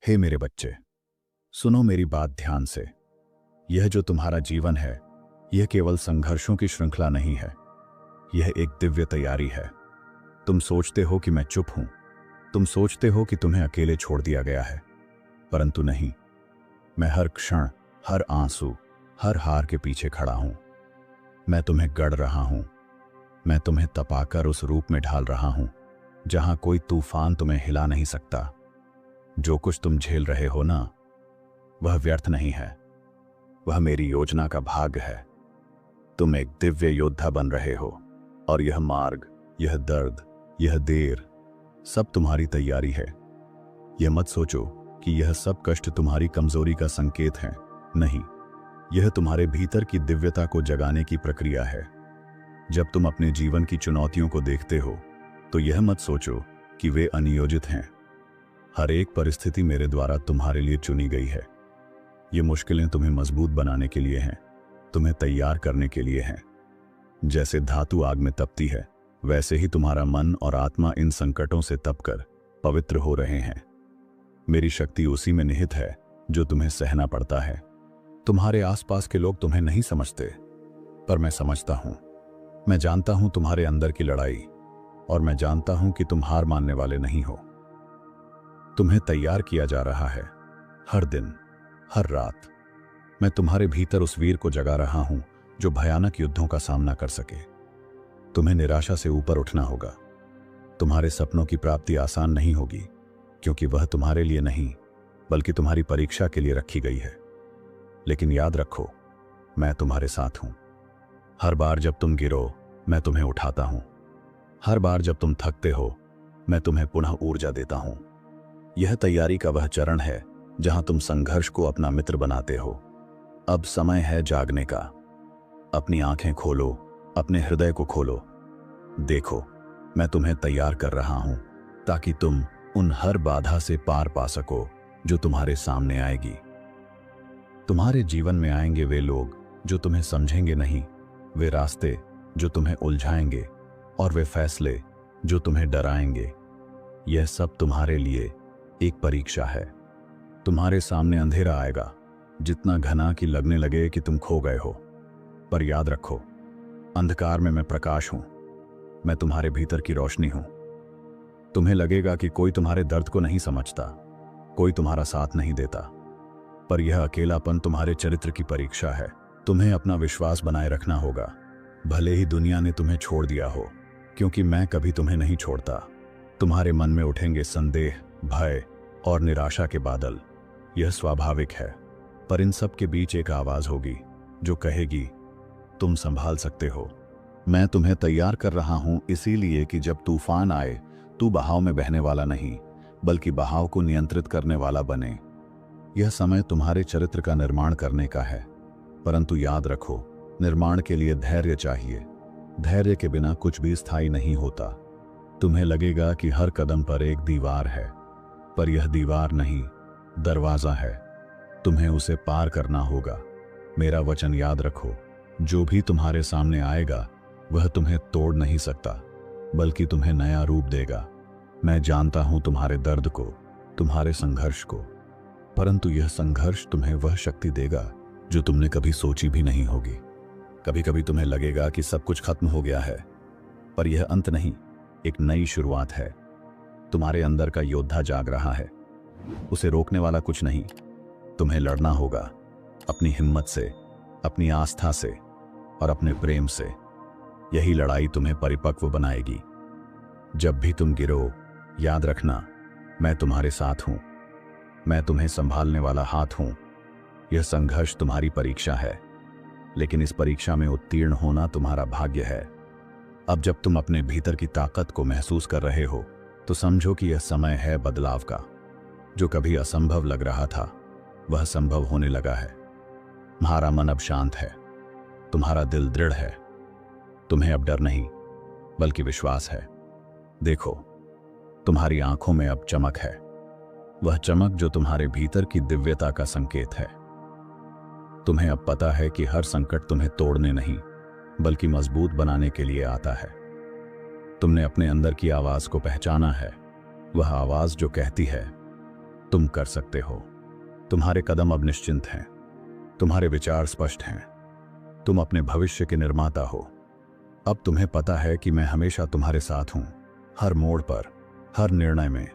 हे मेरे बच्चे, सुनो मेरी बात ध्यान से। यह जो तुम्हारा जीवन है, यह केवल संघर्षों की श्रृंखला नहीं है, यह एक दिव्य तैयारी है। तुम सोचते हो कि मैं चुप हूं, तुम सोचते हो कि तुम्हें अकेले छोड़ दिया गया है, परंतु नहीं। मैं हर क्षण, हर आंसू, हर हार के पीछे खड़ा हूं। मैं तुम्हें गढ़ रहा हूं, मैं तुम्हें तपाकर उस रूप में ढाल रहा हूं जहां कोई तूफान तुम्हें हिला नहीं सकता। जो कुछ तुम झेल रहे हो ना, वह व्यर्थ नहीं है, वह मेरी योजना का भाग है। तुम एक दिव्य योद्धा बन रहे हो, और यह मार्ग, यह दर्द, यह देर, सब तुम्हारी तैयारी है। यह मत सोचो कि यह सब कष्ट तुम्हारी कमजोरी का संकेत है। नहीं, यह तुम्हारे भीतर की दिव्यता को जगाने की प्रक्रिया है। जब तुम अपने जीवन की चुनौतियों को देखते हो, तो यह मत सोचो कि वे अनियोजित हैं। हर एक परिस्थिति मेरे द्वारा तुम्हारे लिए चुनी गई है। ये मुश्किलें तुम्हें मजबूत बनाने के लिए हैं, तुम्हें तैयार करने के लिए हैं। जैसे धातु आग में तपती है, वैसे ही तुम्हारा मन और आत्मा इन संकटों से तपकर पवित्र हो रहे हैं। मेरी शक्ति उसी में निहित है जो तुम्हें सहना पड़ता है। तुम्हारे आसपास के लोग तुम्हें नहीं समझते, पर मैं समझता हूं। मैं जानता हूं तुम्हारे अंदर की लड़ाई, और मैं जानता हूं कि तुम हार मानने वाले नहीं हो। तुम्हें तैयार किया जा रहा है, हर दिन, हर रात। मैं तुम्हारे भीतर उस वीर को जगा रहा हूं जो भयानक युद्धों का सामना कर सके। तुम्हें निराशा से ऊपर उठना होगा। तुम्हारे सपनों की प्राप्ति आसान नहीं होगी, क्योंकि वह तुम्हारे लिए नहीं, बल्कि तुम्हारी परीक्षा के लिए रखी गई है। लेकिन याद रखो, मैं तुम्हारे साथ हूं। हर बार जब तुम गिरो, मैं तुम्हें उठाता हूं। हर बार जब तुम थकते हो, मैं तुम्हें पुनः ऊर्जा देता हूं। यह तैयारी का वह चरण है जहां तुम संघर्ष को अपना मित्र बनाते हो। अब समय है जागने का। अपनी आंखें खोलो, अपने हृदय को खोलो। देखो, मैं तुम्हें तैयार कर रहा हूं ताकि तुम उन हर बाधा से पार पा सको जो तुम्हारे सामने आएगी। तुम्हारे जीवन में आएंगे वे लोग जो तुम्हें समझेंगे नहीं, वे रास्ते जो तुम्हें उलझाएंगे, और वे फैसले जो तुम्हें डराएंगे। यह सब तुम्हारे लिए एक परीक्षा है। तुम्हारे सामने अंधेरा आएगा, जितना घना कि लगने लगे कि तुम खो गए हो। पर याद रखो, अंधकार में मैं प्रकाश हूं। मैं तुम्हारे भीतर की रोशनी हूं। तुम्हें लगेगा कि कोई तुम्हारे दर्द को नहीं समझता, कोई तुम्हारा साथ नहीं देता, पर यह अकेलापन तुम्हारे चरित्र की परीक्षा है। तुम्हें अपना विश्वास बनाए रखना होगा, भले ही दुनिया ने तुम्हें छोड़ दिया हो, क्योंकि मैं कभी तुम्हें नहीं छोड़ता। तुम्हारे मन में उठेंगे संदेह, भय और निराशा के बादल। यह स्वाभाविक है, पर इन सब के बीच एक आवाज होगी जो कहेगी, तुम संभाल सकते हो। मैं तुम्हें तैयार कर रहा हूं इसीलिए कि जब तूफान आए, तू बहाव में बहने वाला नहीं, बल्कि बहाव को नियंत्रित करने वाला बने। यह समय तुम्हारे चरित्र का निर्माण करने का है, परंतु याद रखो, निर्माण के लिए धैर्य चाहिए। धैर्य के बिना कुछ भी स्थायी नहीं होता। तुम्हें लगेगा कि हर कदम पर एक दीवार है, पर यह दीवार नहीं, दरवाजा है। तुम्हें उसे पार करना होगा। मेरा वचन याद रखो, जो भी तुम्हारे सामने आएगा वह तुम्हें तोड़ नहीं सकता, बल्कि तुम्हें नया रूप देगा। मैं जानता हूं तुम्हारे दर्द को, तुम्हारे संघर्ष को, परंतु यह संघर्ष तुम्हें वह शक्ति देगा जो तुमने कभी सोची भी नहीं होगी। कभी कभी तुम्हें लगेगा कि सब कुछ खत्म हो गया है, पर यह अंत नहीं, एक नई शुरुआत है। तुम्हारे अंदर का योद्धा जाग रहा है, उसे रोकने वाला कुछ नहीं। तुम्हें लड़ना होगा, अपनी हिम्मत से, अपनी आस्था से और अपने प्रेम से। यही लड़ाई तुम्हें परिपक्व बनाएगी। जब भी तुम गिरो, याद रखना, मैं तुम्हारे साथ हूं। मैं तुम्हें संभालने वाला हाथ हूं। यह संघर्ष तुम्हारी परीक्षा है, लेकिन इस परीक्षा में उत्तीर्ण होना तुम्हारा भाग्य है। अब जब तुम अपने भीतर की ताकत को महसूस कर रहे हो, तो समझो कि यह समय है बदलाव का। जो कभी असंभव लग रहा था, वह संभव होने लगा है। तुम्हारा मन अब शांत है, तुम्हारा दिल दृढ़ है। तुम्हें अब डर नहीं, बल्कि विश्वास है। देखो, तुम्हारी आंखों में अब चमक है, वह चमक जो तुम्हारे भीतर की दिव्यता का संकेत है। तुम्हें अब पता है कि हर संकट तुम्हें तोड़ने नहीं, बल्कि मजबूत बनाने के लिए आता है। तुमने अपने अंदर की आवाज को पहचाना है, वह आवाज जो कहती है, तुम कर सकते हो। तुम्हारे कदम अब निश्चिंत हैं, तुम्हारे विचार स्पष्ट हैं, तुम अपने भविष्य के निर्माता हो। अब तुम्हें पता है कि मैं हमेशा तुम्हारे साथ हूं, हर मोड़ पर, हर निर्णय में।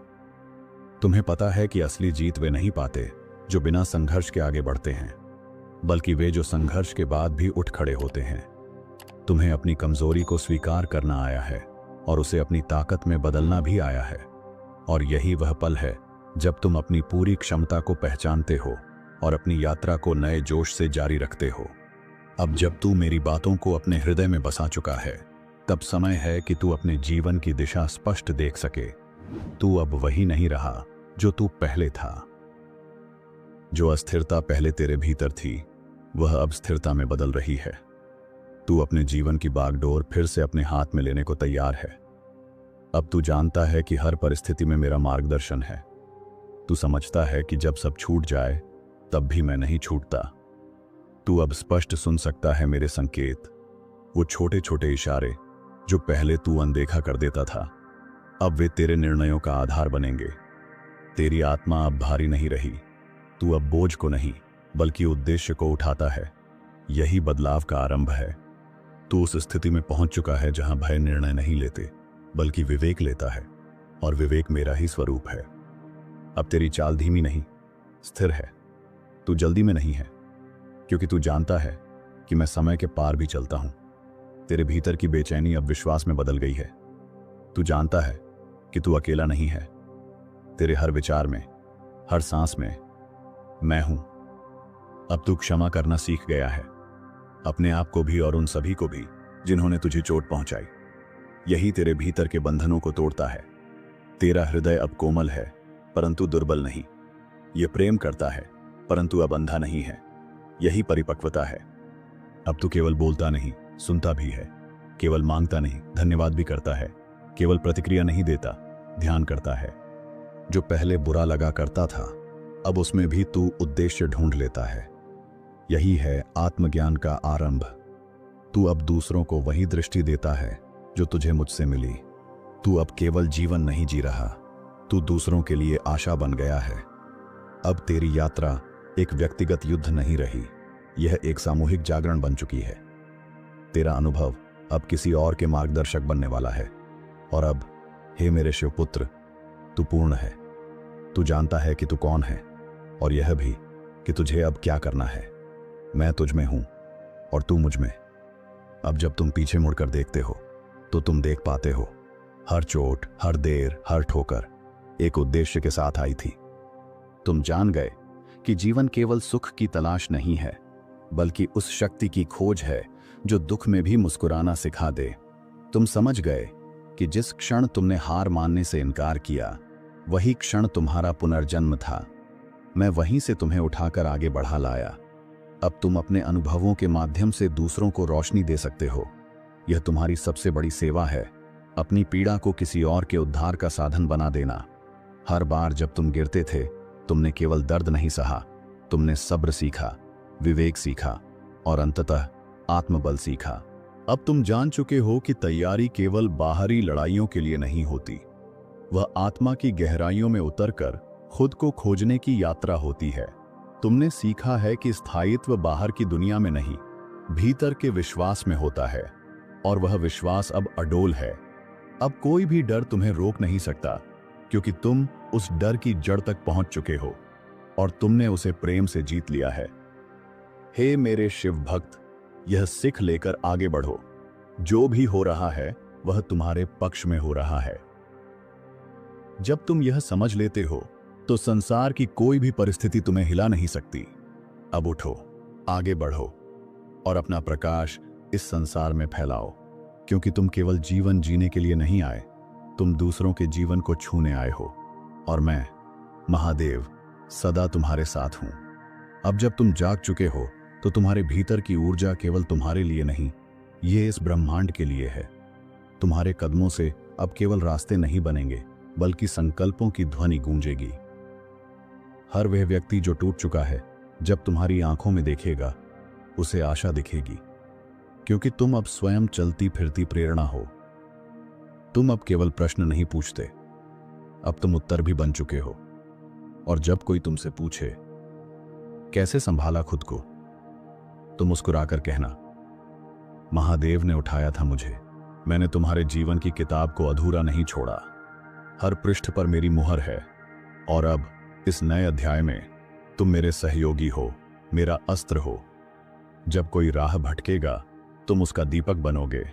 तुम्हें पता है कि असली जीत वे नहीं पाते जो बिना संघर्ष के आगे बढ़ते हैं, बल्कि वे जो संघर्ष के बाद भी उठ खड़े होते हैं। तुम्हें अपनी कमजोरी को स्वीकार करना आया है और उसे अपनी ताकत में बदलना भी आया है। और यही वह पल है जब तुम अपनी पूरी क्षमता को पहचानते हो और अपनी यात्रा को नए जोश से जारी रखते हो। अब जब तू मेरी बातों को अपने हृदय में बसा चुका है, तब समय है कि तू अपने जीवन की दिशा स्पष्ट देख सके। तू अब वही नहीं रहा जो तू पहले था। जो अस्थिरता पहले तेरे भीतर थी, वह अब स्थिरता में बदल रही है। तू अपने जीवन की बागडोर फिर से अपने हाथ में लेने को तैयार है। अब तू जानता है कि हर परिस्थिति में मेरा मार्गदर्शन है। तू समझता है कि जब सब छूट जाए तब भी मैं नहीं छूटता। तू अब स्पष्ट सुन सकता है मेरे संकेत, वो छोटे छोटे इशारे जो पहले तू अनदेखा कर देता था। अब वे तेरे निर्णयों का आधार बनेंगे। तेरी आत्मा अब भारी नहीं रही। तू अब बोझ को नहीं बल्कि उद्देश्य को उठाता है। यही बदलाव का आरंभ है। तू उस स्थिति में पहुंच चुका है जहां भय निर्णय नहीं लेते बल्कि विवेक लेता है, और विवेक मेरा ही स्वरूप है। अब तेरी चाल धीमी नहीं, स्थिर है। तू जल्दी में नहीं है, क्योंकि तू जानता है कि मैं समय के पार भी चलता हूं। तेरे भीतर की बेचैनी अब विश्वास में बदल गई है। तू जानता है कि तू अकेला नहीं है। तेरे हर विचार में, हर सांस में मैं हूं। अब तू क्षमा करना सीख गया है, अपने आप को भी और उन सभी को भी जिन्होंने तुझे चोट पहुंचाई। यही तेरे भीतर के बंधनों को तोड़ता है। तेरा हृदय अब कोमल है, परंतु दुर्बल नहीं। यह प्रेम करता है, परंतु अब अंधा नहीं है। यही परिपक्वता है। अब तू केवल बोलता नहीं, सुनता भी है। केवल मांगता नहीं, धन्यवाद भी करता है। केवल प्रतिक्रिया नहीं देता, ध्यान करता है। जो पहले बुरा लगा करता था, अब उसमें भी तू उद्देश्य ढूंढ लेता है। यही है आत्मज्ञान का आरंभ। तू अब दूसरों को वही दृष्टि देता है जो तुझे मुझसे मिली। तू अब केवल जीवन नहीं जी रहा, तू दूसरों के लिए आशा बन गया है। अब तेरी यात्रा एक व्यक्तिगत युद्ध नहीं रही, यह एक सामूहिक जागरण बन चुकी है। तेरा अनुभव अब किसी और के मार्गदर्शक बनने वाला है। और अब, हे मेरे शिवपुत्र, तू पूर्ण है। तू जानता है कि तू कौन है, और यह भी कि तुझे अब क्या करना है। मैं तुझ में हूं और तू मुझ में। अब जब तुम पीछे मुड़कर देखते हो तो तुम देख पाते हो, हर चोट, हर देर, हर ठोकर एक उद्देश्य के साथ आई थी। तुम जान गए कि जीवन केवल सुख की तलाश नहीं है, बल्कि उस शक्ति की खोज है जो दुख में भी मुस्कुराना सिखा दे। तुम समझ गए कि जिस क्षण तुमने हार मानने से इनकार किया, वही क्षण तुम्हारा पुनर्जन्म था। मैं वहीं से तुम्हें उठाकर आगे बढ़ा लाया। अब तुम अपने अनुभवों के माध्यम से दूसरों को रोशनी दे सकते हो। यह तुम्हारी सबसे बड़ी सेवा है, अपनी पीड़ा को किसी और के उद्धार का साधन बना देना। हर बार जब तुम गिरते थे, तुमने केवल दर्द नहीं सहा, तुमने सब्र सीखा, विवेक सीखा और अंततः आत्मबल सीखा। अब तुम जान चुके हो कि तैयारी केवल बाहरी लड़ाइयों के लिए नहीं होती, वह आत्मा की गहराइयों में उतरकर खुद को खोजने की यात्रा होती है। तुमने सीखा है कि स्थायित्व बाहर की दुनिया में नहीं, भीतर के विश्वास में होता है, और वह विश्वास अब अडोल है। अब कोई भी डर तुम्हें रोक नहीं सकता, क्योंकि तुम उस डर की जड़ तक पहुंच चुके हो और तुमने उसे प्रेम से जीत लिया है। हे मेरे शिव भक्त, यह सिख लेकर आगे बढ़ो। जो भी हो रहा है वह तुम्हारे पक्ष में हो रहा है। जब तुम यह समझ लेते हो तो संसार की कोई भी परिस्थिति तुम्हें हिला नहीं सकती। अब उठो, आगे बढ़ो और अपना प्रकाश इस संसार में फैलाओ, क्योंकि तुम केवल जीवन जीने के लिए नहीं आए, तुम दूसरों के जीवन को छूने आए हो। और मैं, महादेव, सदा तुम्हारे साथ हूं। अब जब तुम जाग चुके हो तो तुम्हारे भीतर की ऊर्जा केवल तुम्हारे लिए नहीं, ये इस ब्रह्मांड के लिए है। तुम्हारे कदमों से अब केवल रास्ते नहीं बनेंगे, बल्कि संकल्पों की ध्वनि गूंजेगी। हर वह व्यक्ति जो टूट चुका है, जब तुम्हारी आंखों में देखेगा, उसे आशा दिखेगी, क्योंकि तुम अब स्वयं चलती फिरती प्रेरणा हो। तुम अब केवल प्रश्न नहीं पूछते, अब तुम उत्तर भी बन चुके हो। और जब कोई तुमसे पूछे कैसे संभाला खुद को, तो मुस्कुराकर कहना, महादेव ने उठाया था मुझे, मैंने तुम्हारे जीवन की किताब को अधूरा नहीं छोड़ा, हर पृष्ठ पर मेरी मुहर है, और अब इस नए अध्याय में तुम मेरे सहयोगी हो, मेरा अस्त्र हो। जब कोई राह भटकेगा तुम उसका दीपक बनोगे,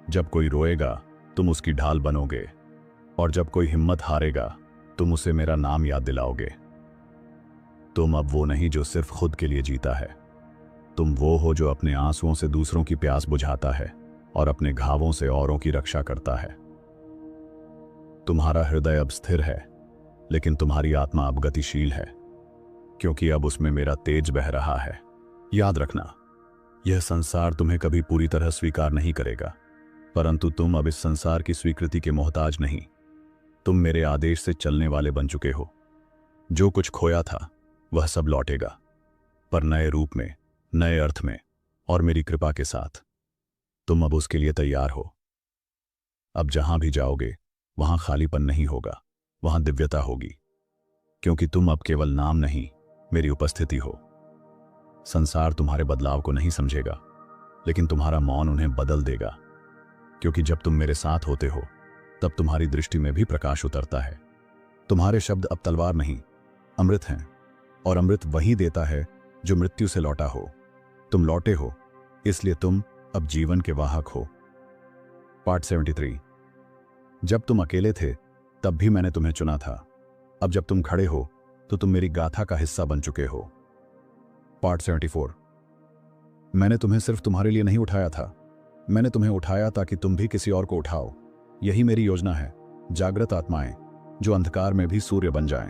जब कोई रोएगा तुम उसकी ढाल बनोगे, और जब कोई हिम्मत हारेगा तुम उसे मेरा नाम याद दिलाओगे। तुम अब वो नहीं जो सिर्फ खुद के लिए जीता है, तुम वो हो जो अपने आंसुओं से दूसरों की प्यास बुझाता है और अपने घावों से औरों की रक्षा करता है। तुम्हारा हृदय अब स्थिर है, लेकिन तुम्हारी आत्मा अब गतिशील है, क्योंकि अब उसमें मेरा तेज बह रहा है। याद रखना, यह संसार तुम्हें कभी पूरी तरह स्वीकार नहीं करेगा, परंतु तुम अब इस संसार की स्वीकृति के मोहताज नहीं। तुम मेरे आदेश से चलने वाले बन चुके हो। जो कुछ खोया था वह सब लौटेगा, पर नए रूप में, नए अर्थ में और मेरी कृपा के साथ। तुम अब उसके लिए तैयार हो। अब जहां भी जाओगे वहां खालीपन नहीं होगा, वहां दिव्यता होगी, क्योंकि तुम अब केवल नाम नहीं, मेरी उपस्थिति हो। संसार तुम्हारे बदलाव को नहीं समझेगा, लेकिन तुम्हारा मौन उन्हें बदल देगा, क्योंकि जब तुम मेरे साथ होते हो तब तुम्हारी दृष्टि में भी प्रकाश उतरता है। तुम्हारे शब्द अब तलवार नहीं, अमृत हैं, और अमृत वही देता है जो मृत्यु से लौटा हो। तुम लौटे हो, इसलिए तुम अब जीवन के वाहक हो। पार्ट 73। जब तुम अकेले थे तब भी मैंने तुम्हें चुना था, अब जब तुम खड़े हो तो तुम मेरी गाथा का हिस्सा बन चुके हो। पार्ट 74। मैंने तुम्हें सिर्फ तुम्हारे लिए नहीं उठाया था, मैंने तुम्हें उठाया ताकि तुम भी किसी और को उठाओ। यही मेरी योजना है, जागृत आत्माएं जो अंधकार में भी सूर्य बन जाएं।